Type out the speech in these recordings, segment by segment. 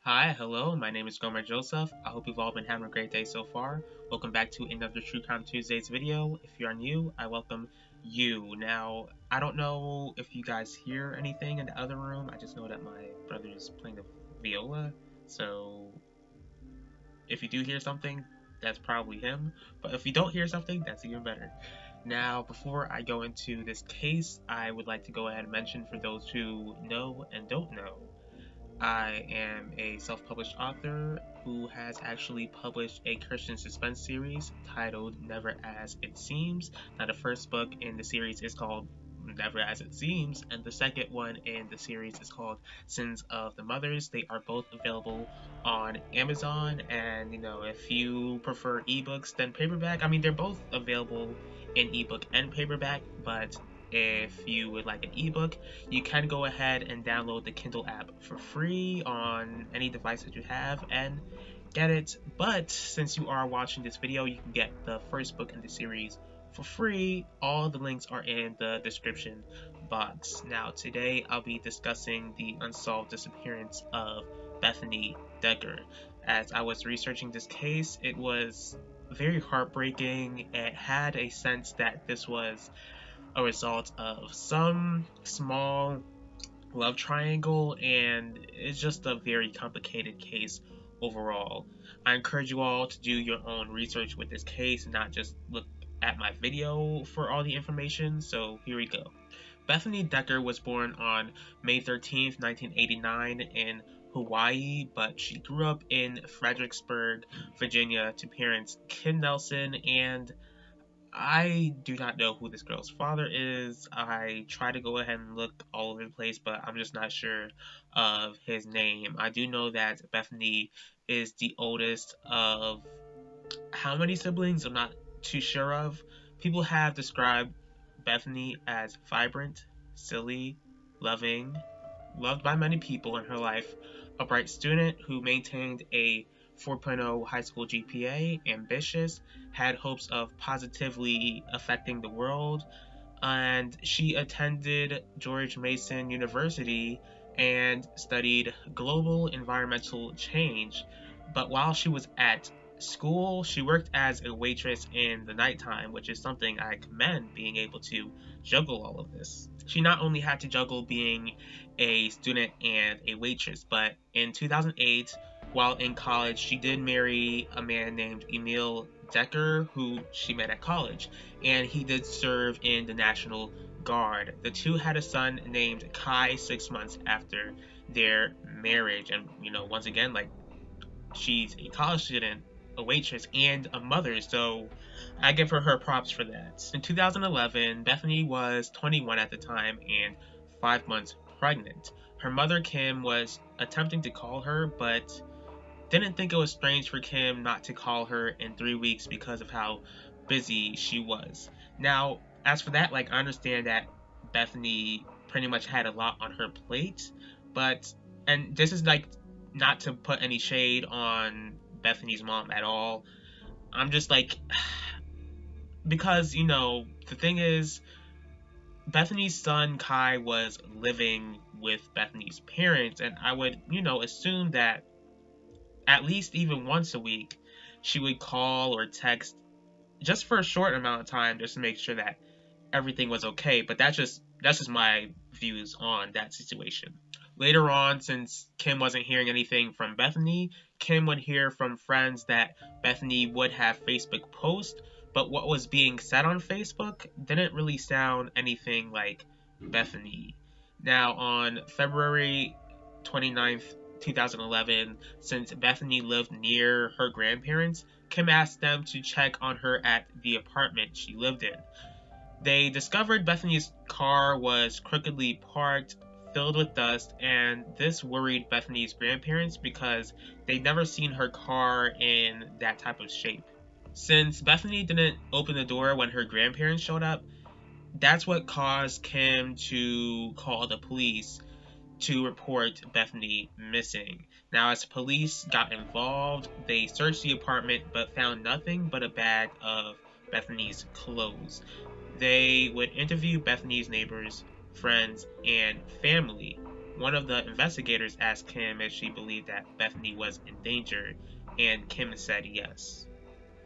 Hi, hello, my name is Gomer Joseph. I hope you've all been having a great day so far. Welcome back to another True Crime Tuesdays video. If you are new, I welcome you. Now, I don't know if you guys hear anything in the other room. I just know that my brother is playing the viola. So, if you do hear something, that's probably him. But if you don't hear something, that's even better. Now, before I go into this case, I would like to go ahead and mention for those who know and don't know, I am a self published author who has actually published a Christian suspense series titled Never As It Seems. Now, the first book in the series is called Never As It Seems, and the second one in the series is called Sins of the Mothers. They are both available on Amazon, and if you prefer ebooks than paperback, I mean, they're both available in ebook and paperback, but if you would like an ebook, you can go ahead and download the Kindle app for free on any device that you have and get it. But since you are watching this video, you can get the first book in the series for free. All the links are in the description box. Now, today I'll be discussing the unsolved disappearance of Bethany Decker. As I was researching this case, it was very heartbreaking. It had a sense that this was a result of some small love triangle, and it's just a very complicated case overall. I encourage you all to do your own research with this case, not just look at my video for all the information. So here we go. Bethany Decker was born on May 13th, 1989 in Hawaii, but she grew up in Fredericksburg, Virginia to parents Kim Nelson and I do not know who this girl's father is. I try to go ahead and look all over the place, but I'm just not sure of his name. I do know that Bethany is the oldest of how many siblings? I'm not too sure of. People have described Bethany as vibrant, silly, loving, loved by many people in her life, a bright student who maintained a 4.0 high school GPA, ambitious, had hopes of positively affecting the world, and she attended George Mason University and studied global environmental change. But while she was at school, she worked as a waitress in the nighttime, which is something I commend, being able to juggle all of this. She not only had to juggle being a student and a waitress, but in 2008, while in college, she did marry a man named Emil Decker, who she met at college, and he did serve in the National Guard. The two had a son named Kai 6 months after their marriage, and once again, like, she's a college student, a waitress, and a mother, so I give her props for that. In 2011, Bethany was 21 at the time and 5 months pregnant. Her mother, Kim, was attempting to call her, but didn't think it was strange for Kim not to call her in 3 weeks because of how busy she was. Now, as for that, like, I understand that Bethany pretty much had a lot on her plate, but, and this is like not to put any shade on Bethany's mom at all. I'm just like, because, the thing is, Bethany's son Kai was living with Bethany's parents, and I would, assume that at least even once a week, she would call or text just for a short amount of time just to make sure that everything was okay. But that's just my views on that situation. Later on, since Kim wasn't hearing anything from Bethany, Kim would hear from friends that Bethany would have Facebook posts, but what was being said on Facebook didn't really sound anything like Bethany. Now, on February 29th, 2011, since Bethany lived near her grandparents, Kim asked them to check on her at the apartment she lived in. They discovered Bethany's car was crookedly parked, filled with dust, and this worried Bethany's grandparents because they'd never seen her car in that type of shape. Since Bethany didn't open the door when her grandparents showed up, that's what caused Kim to call the police to report Bethany missing. Now, as police got involved, they searched the apartment but found nothing but a bag of Bethany's clothes. They would interview Bethany's neighbors, friends, and family. one of the investigators asked Kim if she believed that Bethany was in danger, and Kim said yes.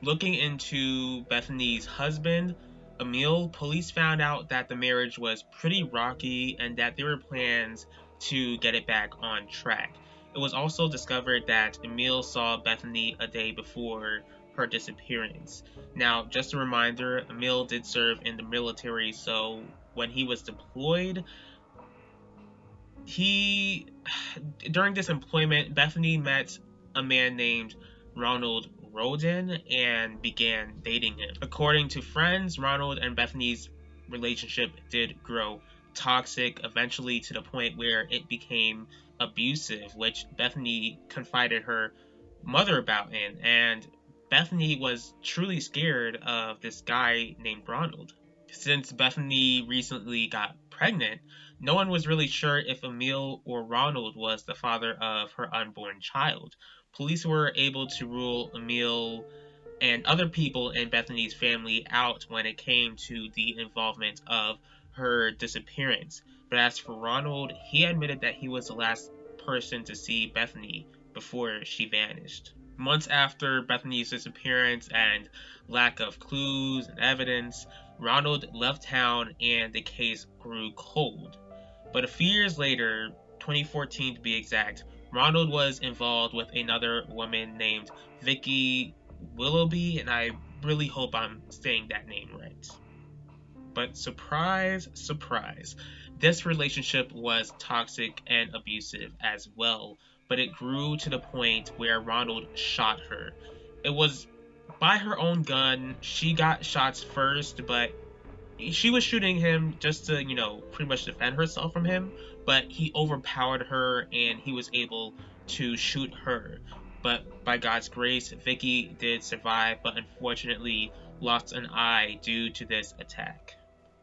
Looking into Bethany's husband, Emil, police found out that the marriage was pretty rocky and that there were plans to get it back on track. It was also discovered that Emil saw Bethany a day before her disappearance. Now, just a reminder, Emil did serve in the military, so when he was deployed, he during this employment, Bethany met a man named Ronald Roden and began dating him. According to friends, Ronald and Bethany's relationship did grow toxic, eventually to the point where it became abusive, which Bethany confided her mother about in, and Bethany was truly scared of this guy named Ronald. Since Bethany recently got pregnant, no one was really sure if Emil or Ronald was the father of her unborn child. Police were able to rule Emil and other people in Bethany's family out when it came to the involvement of her disappearance. But as for Ronald, he admitted that he was the last person to see Bethany before she vanished. Months after Bethany's disappearance and lack of clues and evidence, Ronald left town and the case grew cold. But a few years later, 2014 to be exact, Ronald was involved with another woman named Vicky Willoughby, and I really hope I'm saying that name right. But surprise, surprise, this relationship was toxic and abusive as well, but it grew to the point where Ronald shot her. It was by her own gun. She got shots first, but she was shooting him just to, pretty much defend herself from him, but he overpowered her and he was able to shoot her. But by God's grace, Vicky did survive, but unfortunately lost an eye due to this attack.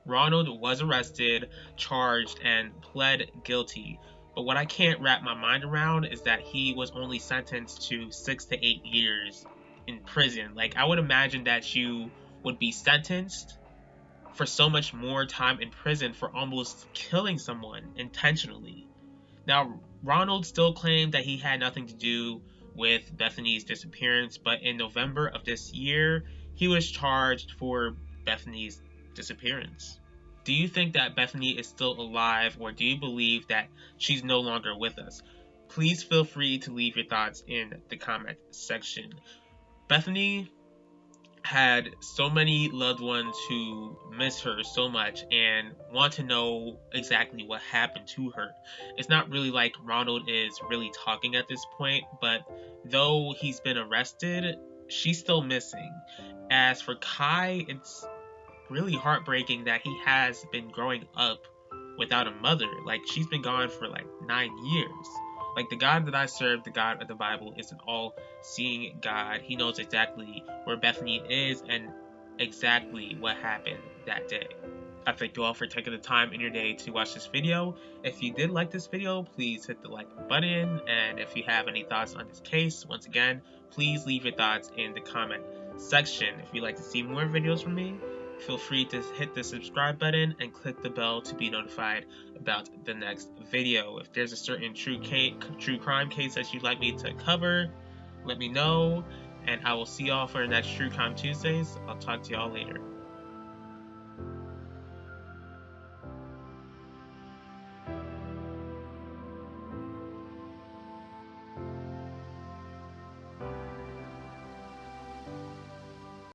Ronald was arrested, charged, and pled guilty. But what I can't wrap my mind around is that he was only sentenced to 6 to 8 years in prison. Like, I would imagine that you would be sentenced for so much more time in prison for almost killing someone intentionally. Now, Ronald still claimed that he had nothing to do with Bethany's disappearance, but in November of this year, he was charged for Bethany's disappearance. Do you think that Bethany is still alive, or do you believe that she's no longer with us? Please feel free to leave your thoughts in the comment section. Bethany had so many loved ones who miss her so much and want to know exactly what happened to her. It's not really like Ronald is really talking at this point, but though he's been arrested, she's still missing. As for Kai, it's really heartbreaking that he has been growing up without a mother. Like, she's been gone for like 9 years. Like, the God that I serve, the God of the Bible, is an all-seeing God. He knows exactly where Bethany is and exactly what happened that day. I thank you all for taking the time in your day to watch this video. If you did like this video, please hit the like button. And if you have any thoughts on this case, once again, please leave your thoughts in the comment section. If you'd like to see more videos from me, feel free to hit the subscribe button and click the bell to be notified about the next video. If there's a certain true crime case that you'd like me to cover, let me know, and I will see y'all for the next True Crime Tuesdays. I'll talk to y'all later.